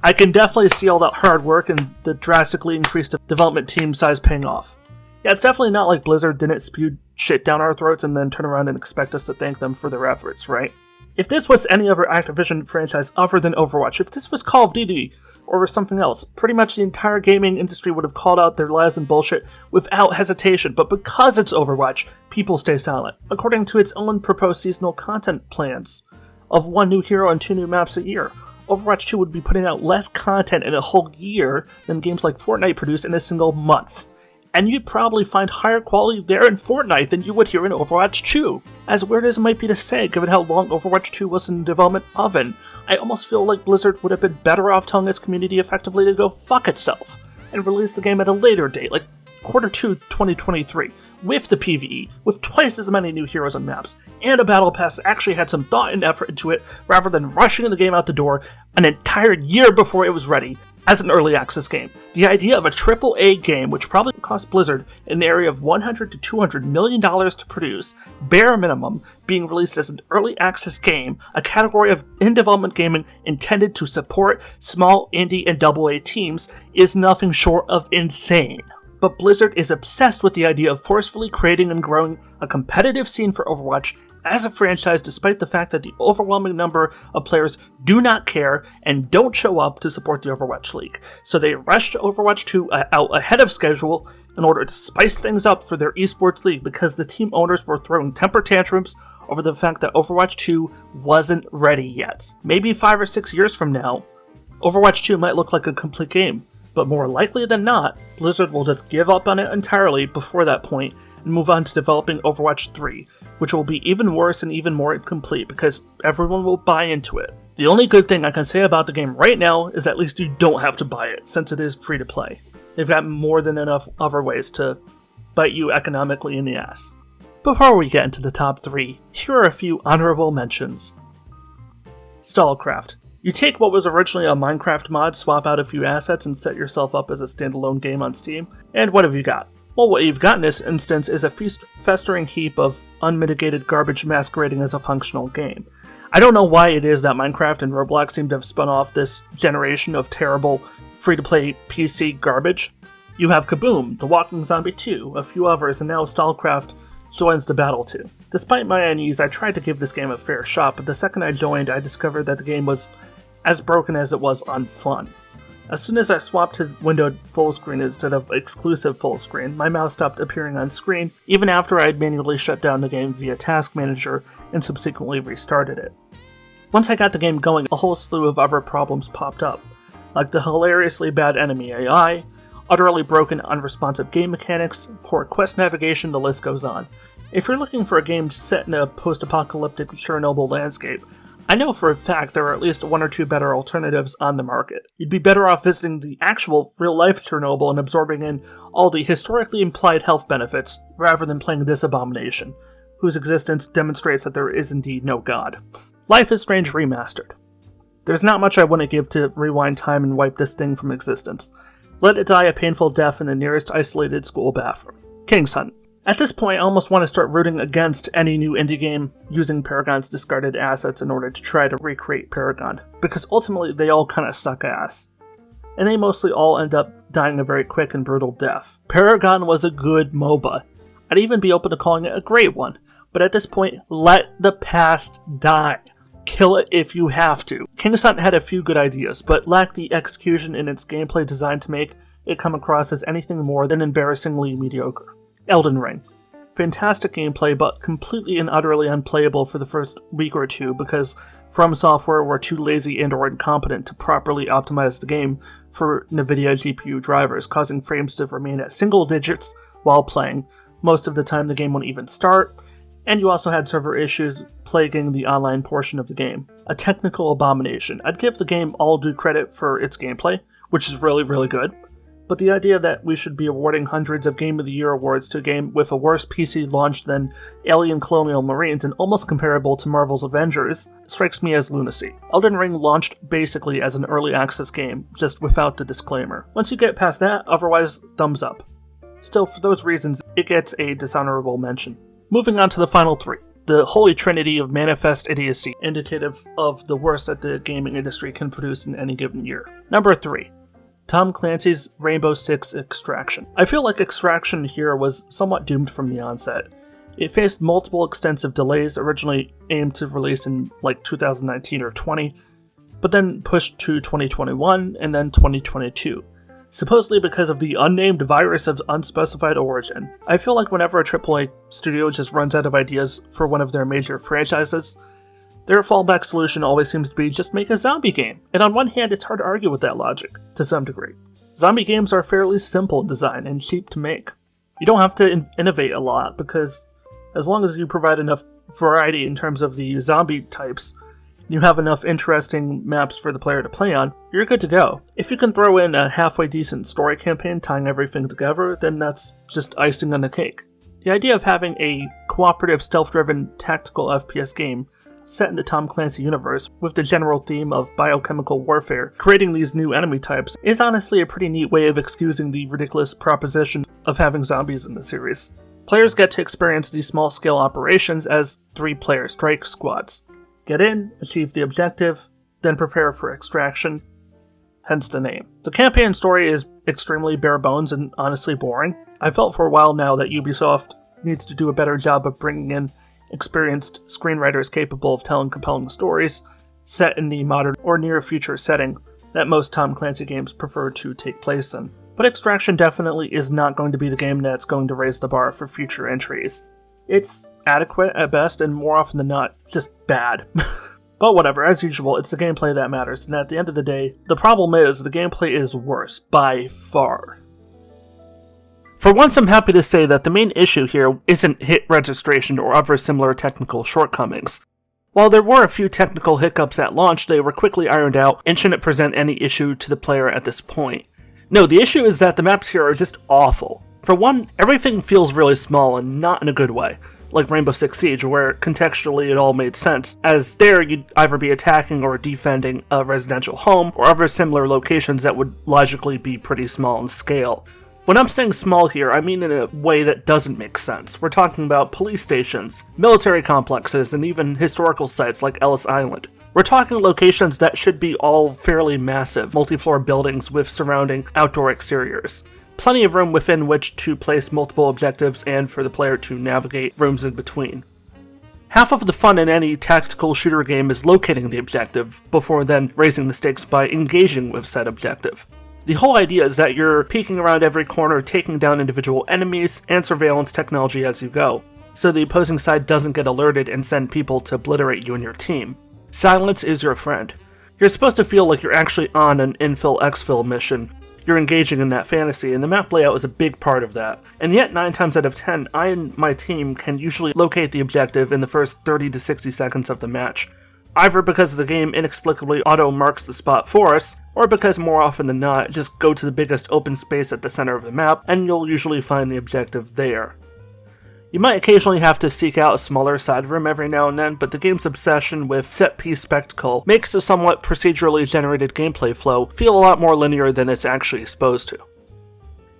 I can definitely see all that hard work and the drastically increased development team size paying off. Yeah, it's definitely not like Blizzard didn't spew shit down our throats and then turn around and expect us to thank them for their efforts, right? If this was any other Activision franchise other than Overwatch, if this was Call of Duty or something else, pretty much the entire gaming industry would have called out their lies and bullshit without hesitation, but because it's Overwatch, people stay silent. According to its own proposed seasonal content plans of 1 new hero and 2 new maps a year, Overwatch 2 would be putting out less content in a whole year than games like Fortnite produce in a single month. And you'd probably find higher quality there in Fortnite than you would here in Overwatch 2. As weird as it might be to say, given how long Overwatch 2 was in development oven, I almost feel like Blizzard would have been better off telling its community effectively to go fuck itself, and release the game at a later date, like Q2 2023, with the PvE, with twice as many new heroes and maps, and a battle pass that actually had some thought and effort into it, rather than rushing the game out the door an entire year before it was ready, as an early access game. The idea of a AAA game, which probably cost Blizzard in the area of $100 to $200 million to produce, bare minimum, being released as an early access game, a category of in-development gaming intended to support small indie and AA teams, is nothing short of insane. But Blizzard is obsessed with the idea of forcefully creating and growing a competitive scene for Overwatch as a franchise, despite the fact that the overwhelming number of players do not care and don't show up to support the Overwatch League. So they rushed Overwatch 2 out ahead of schedule in order to spice things up for their esports league, because the team owners were throwing temper tantrums over the fact that Overwatch 2 wasn't ready yet. Maybe 5 or 6 years from now, Overwatch 2 might look like a complete game, but more likely than not, Blizzard will just give up on it entirely before that point and move on to developing Overwatch 3, which will be even worse and even more incomplete because everyone will buy into it. The only good thing I can say about the game right now is at least you don't have to buy it, since it is free to play. They've got more than enough other ways to bite you economically in the ass. Before we get into the top 3, here are a few honorable mentions. Stallcraft. You take what was originally a Minecraft mod, swap out a few assets, and set yourself up as a standalone game on Steam, and what have you got? Well, what you've got in this instance is a festering heap of unmitigated garbage masquerading as a functional game. I don't know why it is that Minecraft and Roblox seem to have spun off this generation of terrible free-to-play PC garbage. You have Kaboom, The Walking Zombie 2, a few others, and now Stallcraft joins the battle too. Despite my unease, I tried to give this game a fair shot, but the second I joined, I discovered that the game was as broken as it was unfun. As soon as I swapped to windowed full screen instead of exclusive full screen, my mouse stopped appearing on screen even after I had manually shut down the game via Task Manager and subsequently restarted it. Once I got the game going, a whole slew of other problems popped up, like the hilariously bad enemy AI, utterly broken unresponsive game mechanics, poor quest navigation, the list goes on. If you're looking for a game set in a post-apocalyptic Chernobyl landscape, I know for a fact there are at least 1 or 2 better alternatives on the market. You'd be better off visiting the actual real-life Chernobyl and absorbing in all the historically implied health benefits, rather than playing this abomination, whose existence demonstrates that there is indeed no god. Life is Strange Remastered. There's not much I wouldn't give to rewind time and wipe this thing from existence. Let it die a painful death in the nearest isolated school bathroom. King's Hunt. At this point, I almost want to start rooting against any new indie game using Paragon's discarded assets in order to try to recreate Paragon, because ultimately they all kind of suck ass. And they mostly all end up dying a very quick and brutal death. Paragon was a good MOBA. I'd even be open to calling it a great one, but at this point, let the past die. Kill it if you have to. King's Hunt had a few good ideas, but lacked the execution in its gameplay designed to make it come across as anything more than embarrassingly mediocre. Elden Ring. Fantastic gameplay, but completely and utterly unplayable for the first week or two because From Software were too lazy and or incompetent to properly optimize the game for NVIDIA GPU drivers, causing frames to remain at single digits while playing. Most of the time the game wouldn't even start, and you also had server issues plaguing the online portion of the game. A technical abomination. I'd give the game all due credit for its gameplay, which is really, really good, but the idea that we should be awarding hundreds of Game of the Year awards to a game with a worse PC launch than Alien Colonial Marines and almost comparable to Marvel's Avengers strikes me as lunacy. Elden Ring launched basically as an early access game, just without the disclaimer. Once you get past that, otherwise, thumbs up. Still, for those reasons, it gets a dishonorable mention. Moving on to the final 3. The holy trinity of manifest idiocy, indicative of the worst that the gaming industry can produce in any given year. Number 3. Tom Clancy's Rainbow Six Extraction. I feel like Extraction here was somewhat doomed from the onset. It faced multiple extensive delays, originally aimed to release in like 2019 or 20, but then pushed to 2021 and then 2022. Supposedly because of the unnamed virus of unspecified origin. I feel like whenever a AAA studio just runs out of ideas for one of their major franchises, their fallback solution always seems to be just make a zombie game. And on one hand, it's hard to argue with that logic, to some degree. Zombie games are fairly simple in design and cheap to make. You don't have to innovate a lot, because as long as you provide enough variety in terms of the zombie types, you have enough interesting maps for the player to play on, you're good to go. If you can throw in a halfway decent story campaign tying everything together, then that's just icing on the cake. The idea of having a cooperative, stealth-driven, tactical FPS game set in the Tom Clancy universe, with the general theme of biochemical warfare, creating these new enemy types, is honestly a pretty neat way of excusing the ridiculous proposition of having zombies in the series. Players get to experience these small-scale operations as 3-player strike squads. Get in, achieve the objective, then prepare for extraction, hence the name. The campaign story is extremely bare bones and honestly boring. I felt for a while now that Ubisoft needs to do a better job of bringing in experienced screenwriters capable of telling compelling stories set in the modern or near future setting that most Tom Clancy games prefer to take place in. But Extraction definitely is not going to be the game that's going to raise the bar for future entries. It's adequate at best, and more often than not, just bad. But whatever, as usual, it's the gameplay that matters, and at the end of the day, the problem is the gameplay is worse, by far. For once, I'm happy to say that the main issue here isn't hit registration or other similar technical shortcomings. While there were a few technical hiccups at launch, they were quickly ironed out and shouldn't present any issue to the player at this point. No, the issue is that the maps here are just awful. For one, everything feels really small and not in a good way, like Rainbow Six Siege, where contextually it all made sense, as there you'd either be attacking or defending a residential home, or other similar locations that would logically be pretty small in scale. When I'm saying small here, I mean in a way that doesn't make sense. We're talking about police stations, military complexes, and even historical sites like Ellis Island. We're talking locations that should be all fairly massive, multi-floor buildings with surrounding outdoor exteriors. Plenty of room within which to place multiple objectives and for the player to navigate rooms in between. Half of the fun in any tactical shooter game is locating the objective, before then raising the stakes by engaging with said objective. The whole idea is that you're peeking around every corner, taking down individual enemies and surveillance technology as you go, so the opposing side doesn't get alerted and send people to obliterate you and your team. Silence is your friend. You're supposed to feel like you're actually on an infill-exfil mission. You're engaging in that fantasy, and the map layout is a big part of that. And yet, 9 times out of 10, I and my team can usually locate the objective in the first 30 to 60 seconds of the match. Either because the game inexplicably auto-marks the spot for us, or because more often than not, just go to the biggest open space at the center of the map, and you'll usually find the objective there. You might occasionally have to seek out a smaller side room every now and then, but the game's obsession with set-piece spectacle makes the somewhat procedurally generated gameplay flow feel a lot more linear than it's actually supposed to.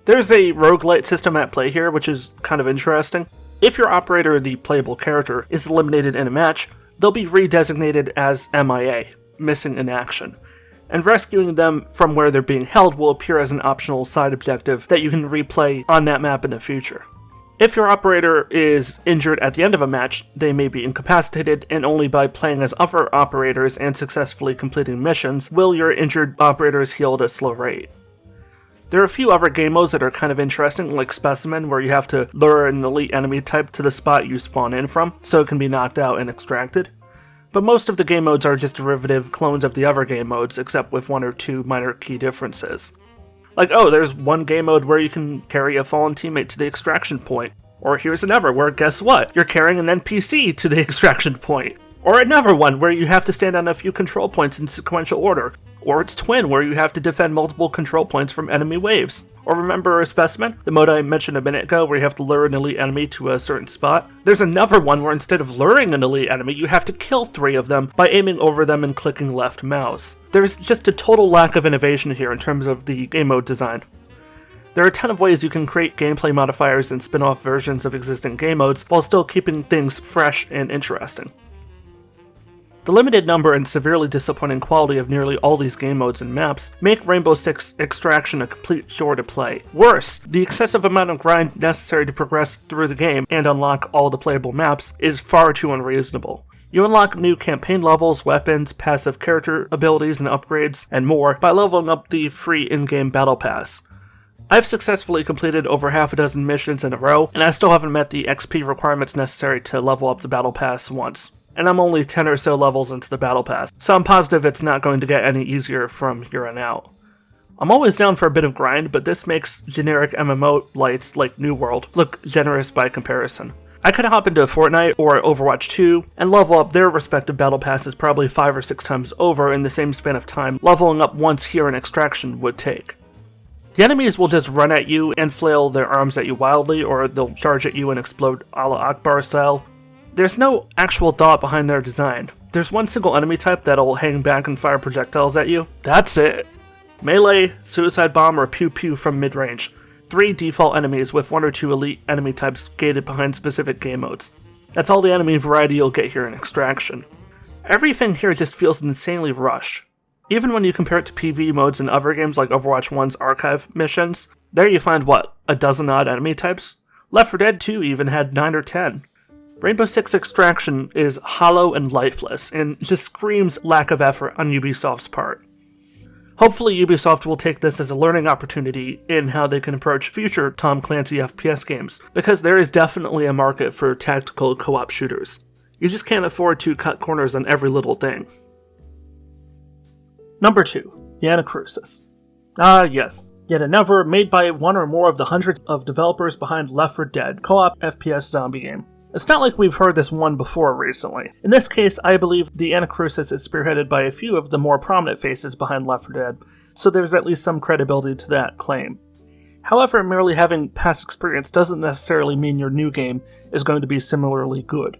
There's a roguelite system at play here, which is kind of interesting. If your operator, the playable character, is eliminated in a match, they'll be redesignated as MIA, missing in action, and rescuing them from where they're being held will appear as an optional side objective that you can replay on that map in the future. If your operator is injured at the end of a match, they may be incapacitated, and only by playing as other operators and successfully completing missions will your injured operators heal at a slow rate. There are a few other game modes that are kind of interesting, like Specimen, where you have to lure an elite enemy type to the spot you spawn in from, so it can be knocked out and extracted. But most of the game modes are just derivative clones of the other game modes, except with 1 or 2 minor key differences. Like, oh, there's one game mode where you can carry a fallen teammate to the extraction point. Or here's another where, guess what? You're carrying an NPC to the extraction point. Or another one where you have to stand on a few control points in sequential order. Or it's Twin, where you have to defend multiple control points from enemy waves. Or remember Specimen, the mode I mentioned a minute ago where you have to lure an elite enemy to a certain spot? There's another one where instead of luring an elite enemy, you have to kill 3 of them by aiming over them and clicking left mouse. There's just a total lack of innovation here in terms of the game mode design. There are a ton of ways you can create gameplay modifiers and spin-off versions of existing game modes while still keeping things fresh and interesting. The limited number and severely disappointing quality of nearly all these game modes and maps make Rainbow Six Extraction a complete chore to play. Worse, the excessive amount of grind necessary to progress through the game and unlock all the playable maps is far too unreasonable. You unlock new campaign levels, weapons, passive character abilities and upgrades, and more by leveling up the free in-game Battle Pass. I've successfully completed over half a dozen missions in a row, and I still haven't met the XP requirements necessary to level up the Battle Pass once. And I'm only 10 or so levels into the Battle Pass, so I'm positive it's not going to get any easier from here on out. I'm always down for a bit of grind, but this makes generic MMO lights like New World look generous by comparison. I could hop into Fortnite or Overwatch 2 and level up their respective battle passes probably 5 or 6 times over in the same span of time leveling up once here in Extraction would take. The enemies will just run at you and flail their arms at you wildly, or they'll charge at you and explode Allah Akbar style. There's no actual thought behind their design. There's one single enemy type that'll hang back and fire projectiles at you. That's it. Melee, suicide bomb, or pew pew from mid-range. 3 default enemies with 1 or 2 elite enemy types gated behind specific game modes. That's all the enemy variety you'll get here in Extraction. Everything here just feels insanely rushed. Even when you compare it to PvE modes in other games like Overwatch 1's archive missions, there you find what, a dozen odd enemy types? Left 4 Dead 2 even had 9 or 10. Rainbow Six Extraction is hollow and lifeless, and just screams lack of effort on Ubisoft's part. Hopefully Ubisoft will take this as a learning opportunity in how they can approach future Tom Clancy FPS games, because there is definitely a market for tactical co-op shooters. You just can't afford to cut corners on every little thing. Number 2. The Anacrusis. Ah yes, yet another made by one or more of the hundreds of developers behind Left 4 Dead co-op FPS zombie game. It's not like we've heard this one before recently. In this case, I believe the Anacrusis is spearheaded by a few of the more prominent faces behind Left 4 Dead, so there's at least some credibility to that claim. However, merely having past experience doesn't necessarily mean your new game is going to be similarly good.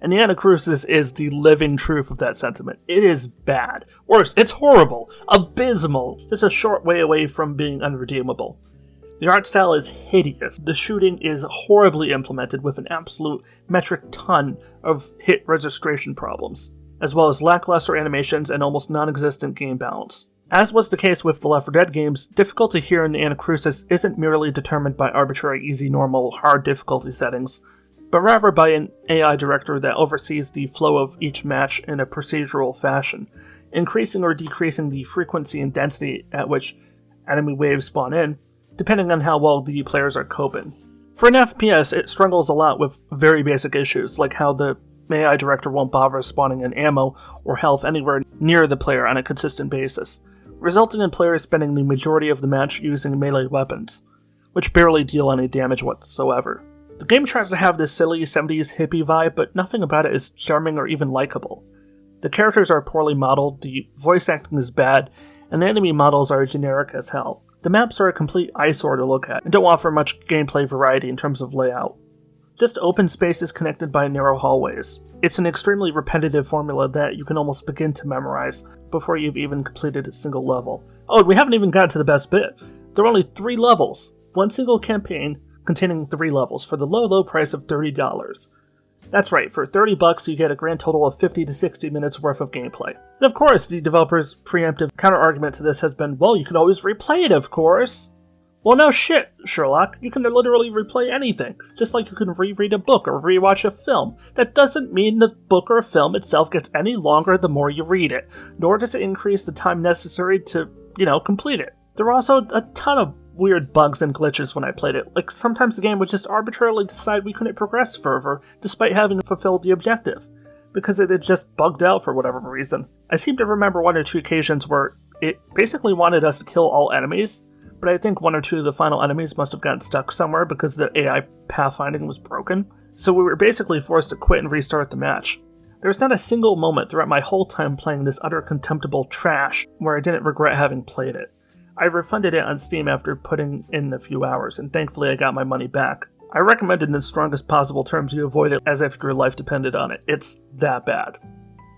And the Anacrusis is the living truth of that sentiment. It is bad. Worse, it's horrible. Abysmal. Just a short way away from being unredeemable. The art style is hideous. The shooting is horribly implemented with an absolute metric ton of hit registration problems, as well as lackluster animations and almost non-existent game balance. As was the case with the Left 4 Dead games, difficulty here in the Anacrusis isn't merely determined by arbitrary easy, normal, hard difficulty settings, but rather by an AI director that oversees the flow of each match in a procedural fashion, increasing or decreasing the frequency and density at which enemy waves spawn in, depending on how well the players are coping. For an FPS, it struggles a lot with very basic issues, like how the AI director won't bother spawning in ammo or health anywhere near the player on a consistent basis, resulting in players spending the majority of the match using melee weapons, which barely deal any damage whatsoever. The game tries to have this silly 70s hippie vibe, but nothing about it is charming or even likable. The characters are poorly modeled, the voice acting is bad, and the enemy models are generic as hell. The maps are a complete eyesore to look at, and don't offer much gameplay variety in terms of layout. Just open spaces connected by narrow hallways. It's an extremely repetitive formula that you can almost begin to memorize before you've even completed a single level. Oh, we haven't even gotten to the best bit. There are only 3 levels, one single campaign containing 3 levels for the low price of $30. That's right, for $30 you get a grand total of 50 to 60 minutes worth of gameplay. And of course, the developer's preemptive counter-argument to this has been, well, you can always replay it, of course. Well, no shit, Sherlock. You can literally replay anything, just like you can reread a book or rewatch a film. That doesn't mean the book or film itself gets any longer the more you read it, nor does it increase the time necessary to, complete it. There were also a ton of weird bugs and glitches when I played it. Like, sometimes the game would just arbitrarily decide we couldn't progress further, despite having fulfilled the objective, because it had just bugged out for whatever reason. I seem to remember 1 or 2 occasions where it basically wanted us to kill all enemies, but I think 1 or 2 of the final enemies must have gotten stuck somewhere because the AI pathfinding was broken, so we were basically forced to quit and restart the match. There's not a single moment throughout my whole time playing this utter contemptible trash where I didn't regret having played it. I refunded it on Steam after putting in a few hours, and thankfully I got my money back. I recommend in the strongest possible terms you avoid it as if your life depended on it. It's that bad.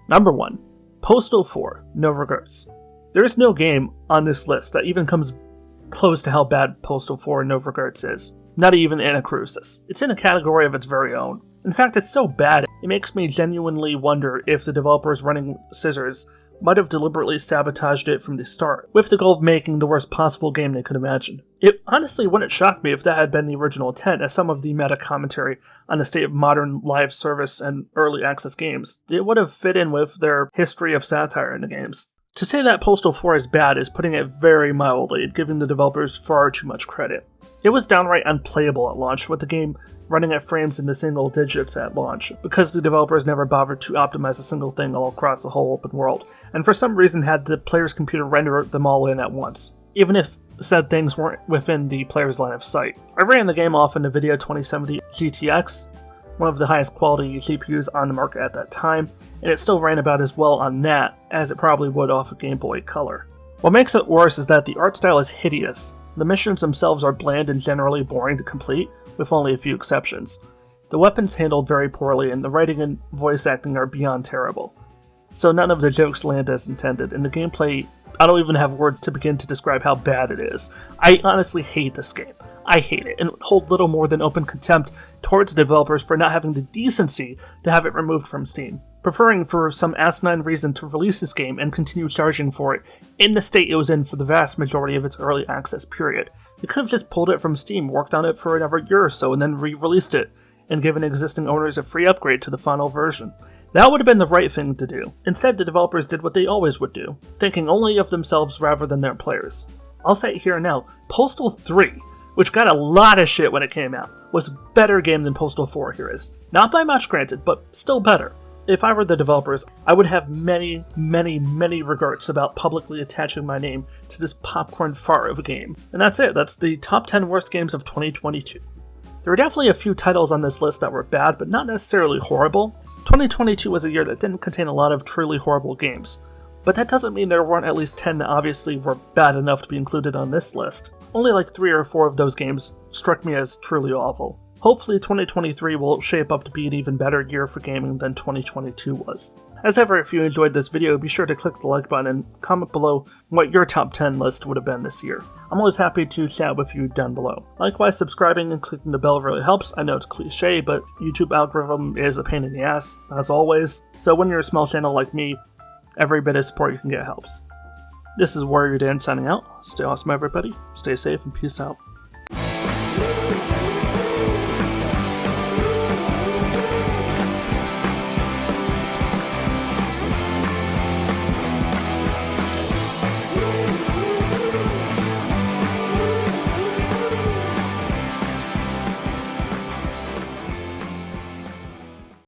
Number 1. Postal 4, No Regrets. There is no game on this list that even comes close to how bad Postal 4 No Regrets is. Not even Anacrusis. It's in a category of its very own. In fact, it's so bad, it makes me genuinely wonder if the developers running Scissors might have deliberately sabotaged it from the start, with the goal of making the worst possible game they could imagine. It honestly wouldn't shock me if that had been the original intent, as some of the meta-commentary on the state of modern live service and early access games. It would have fit in with their history of satire in the games. To say that Postal 4 is bad is putting it very mildly, giving the developers far too much credit. It was downright unplayable at launch, with the game running at frames in the single digits at launch, because the developers never bothered to optimize a single thing all across the whole open world, and for some reason had the player's computer render them all in at once, even if said things weren't within the player's line of sight. I ran the game off an NVIDIA 2070 GTX, one of the highest quality GPUs on the market at that time, and it still ran about as well on that as it probably would off a Game Boy Color. What makes it worse is that the art style is hideous. The missions themselves are bland and generally boring to complete, with only a few exceptions. The weapons handled very poorly, and the writing and voice acting are beyond terrible. So none of the jokes land as intended, and the gameplay, I don't even have words to begin to describe how bad it is. I honestly hate this game. I hate it, and hold little more than open contempt towards the developers for not having the decency to have it removed from Steam, preferring for some asinine reason to release this game and continue charging for it in the state it was in for the vast majority of its early access period. They could have just pulled it from Steam, worked on it for another year or so, and then re-released it, and given existing owners a free upgrade to the final version. That would have been the right thing to do. Instead, the developers did what they always would do, thinking only of themselves rather than their players. I'll say it here now, Postal 3, which got a lot of shit when it came out, was a better game than Postal 4 here is. Not by much, granted, but still better. If I were the developers, I would have many, many, many regrets about publicly attaching my name to this popcorn fart of a game. And that's it. That's the top 10 worst games of 2022. There were definitely a few titles on this list that were bad, but not necessarily horrible. 2022 was a year that didn't contain a lot of truly horrible games, but that doesn't mean there weren't at least 10 that obviously were bad enough to be included on this list. Only like 3 or 4 of those games struck me as truly awful. Hopefully 2023 will shape up to be an even better year for gaming than 2022 was. As ever, if you enjoyed this video, be sure to click the like button and comment below what your top 10 list would have been this year. I'm always happy to chat with you down below. Likewise, subscribing and clicking the bell really helps. I know it's cliche, but YouTube algorithm is a pain in the ass, as always. So when you're a small channel like me, every bit of support you can get helps. This is Warrior Dan signing out. Stay awesome, everybody. Stay safe and peace out.